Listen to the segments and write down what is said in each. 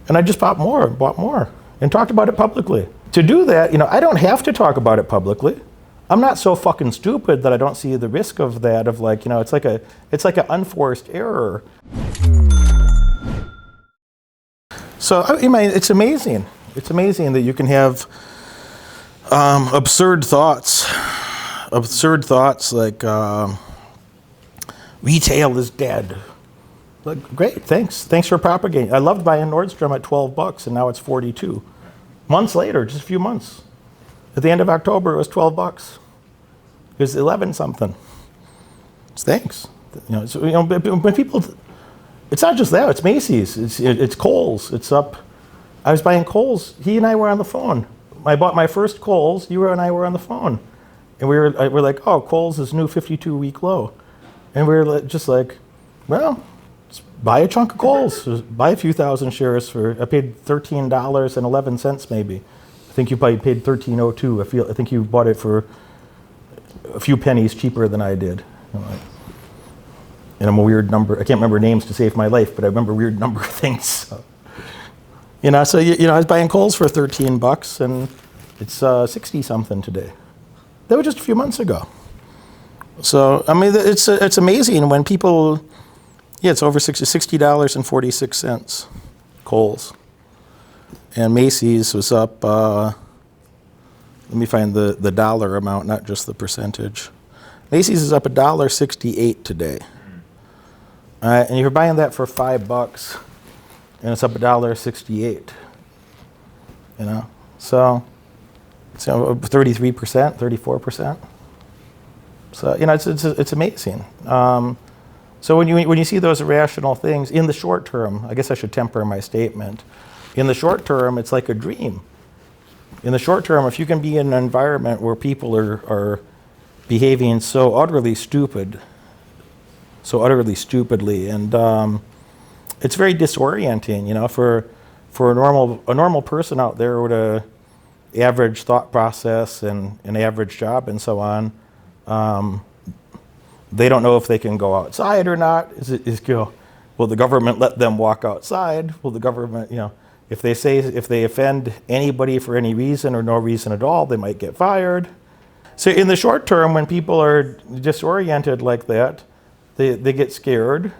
And I just bought more, and talked about it publicly. To do that, I don't have to talk about it publicly. I'm not so fucking stupid that I don't see the risk of that, of like, it's like an unforced error. So, it's amazing. It's amazing that you can have absurd thoughts like retail is dead. Like, great, thanks for propagating. I loved buying Nordstrom at $12, and now it's 42. Months later, just a few months, at the end of October, it was $12. It was 11 something. Thanks. When people, it's not just that. It's Macy's. It's Kohl's. It's up. I was buying Kohl's. He and I were on the phone. I bought my first Kohl's. You and I were on the phone, and we're like, oh, Kohl's is new 52-week low, and we were just like, well, just buy a chunk of Kohl's. Just buy a few thousand shares I paid $13.11 maybe. I think you probably paid $13.02. I think you bought it for a few pennies cheaper than I did. And I'm a weird number. I can't remember names to save my life, but I remember weird number of things. So. I was buying Kohl's for $13, and it's 60 something today. That was just a few months ago. So it's amazing when people, it's over $60.46. Kohl's, and Macy's was up. Let me find the dollar amount, not just the percentage. Macy's is up $1.68 today. And you're buying that for $5, and it's up $1.68. So it's 33%, 34%. So it's amazing. So when you see those irrational things in the short term, I guess I should temper my statement. In the short term, it's like a dream. In the short term, if you can be in an environment where people are behaving so utterly stupidly, and it's very disorienting, for a normal person out there with a average thought process and an average job and so on. They don't know if they can go outside or not. Will the government let them walk outside? Will the government, if they offend anybody for any reason or no reason at all, they might get fired. So in the short term, when people are disoriented like that, they get scared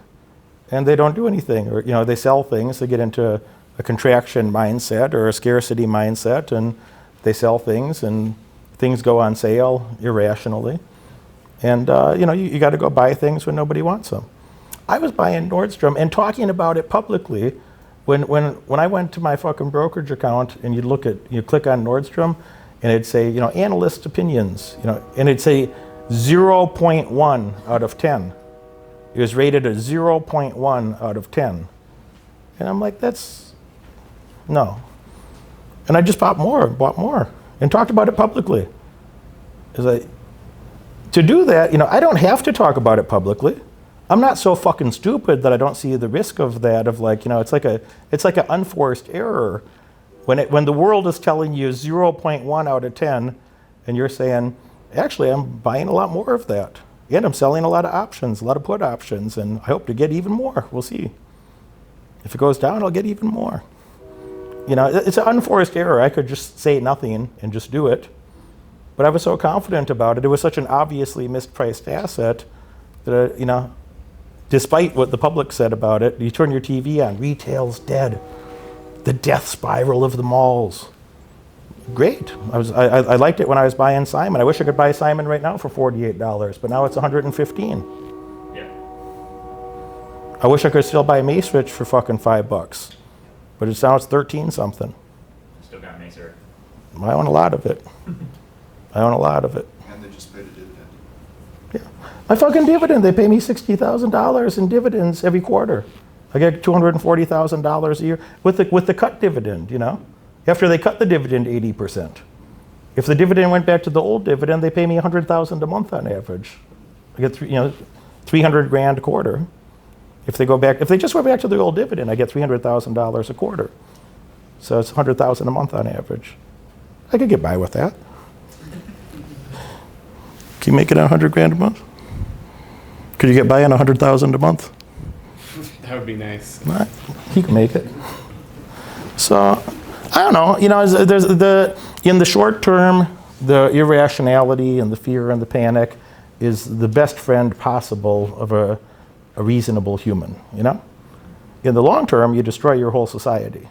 and they don't do anything, or they sell things. They get into a contraction mindset or a scarcity mindset, and they sell things, and things go on sale irrationally. And you got to go buy things when nobody wants them. I was buying Nordstrom and talking about it publicly. When I went to my fucking brokerage account, and you click on Nordstrom, and it'd say, analyst opinions, and it'd say 0.1 out of 10. It was rated a 0.1 out of 10. And I'm like, no. And I just bought more, and talked about it publicly. To do that, I don't have to talk about it publicly. I'm not so fucking stupid that I don't see the risk of that, of like, it's like an unforced error. When the world is telling you 0.1 out of 10, and you're saying, actually, I'm buying a lot more of that. And I'm selling a lot of options, a lot of put options, and I hope to get even more. We'll see. If it goes down, I'll get even more. It's an unforced error. I could just say nothing and just do it. But I was so confident about it. It was such an obviously mispriced asset that, despite what the public said about it, you turn your TV on, retail's dead. The death spiral of the malls. Great. I liked it when I was buying Simon. I wish I could buy Simon right now for $48, but now it's $115. Yeah. I wish I could still buy Macerich for fucking $5, but now it's 13 something. Still got Macer. I own a lot of it. And they just paid a dividend. Yeah. My fucking dividend, they pay me $60,000 in dividends every quarter. I get $240,000 a year with the cut dividend, After they cut the dividend 80%. If the dividend went back to the old dividend, they pay me $100,000 a month on average. I get $300,000 a quarter. If they just went back to the old dividend, I get $300,000 a quarter. So it's $100,000 a month on average. I could get by with that. Can you make it $100,000 a month? Could you get by on $100,000 a month? That would be nice. All right. He can make it. So, I don't know. There's in the short term, the irrationality and the fear and the panic is the best friend possible of a reasonable human. In the long term, you destroy your whole society.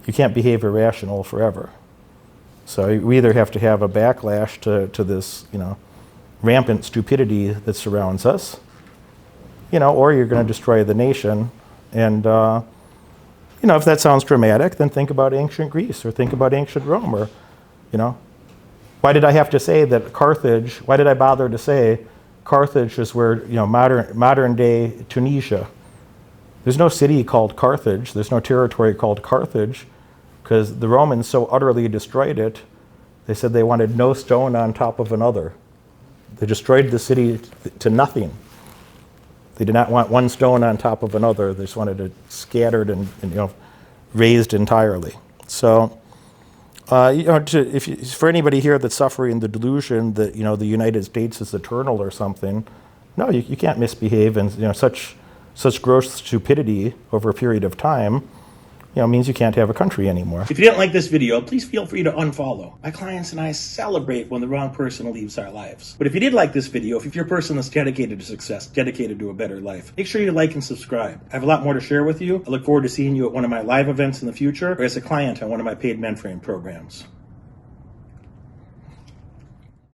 You can't behave irrational forever. So we either have to have a backlash to this, rampant stupidity that surrounds us, or you're going to destroy the nation. And, if that sounds dramatic, then think about ancient Greece or think about ancient Rome or, why did I have to say that Carthage, why did I bother to say Carthage is where, modern day Tunisia? There's no city called Carthage. There's no territory called Carthage because the Romans so utterly destroyed it, they said they wanted no stone on top of another. They destroyed the city to nothing. They did not want one stone on top of another. They just wanted it scattered and razed entirely. So, for anybody here that's suffering the delusion that the United States is eternal or something, no, you can't misbehave and such gross stupidity over a period of time, means you can't have a country anymore. If you didn't like this video, please feel free to unfollow. My clients and I celebrate when the wrong person leaves our lives. But if you did like this video, if you're a person that's dedicated to success, dedicated to a better life, make sure you like and subscribe. I have a lot more to share with you. I look forward to seeing you at one of my live events in the future or as a client on one of my paid mentoring programs.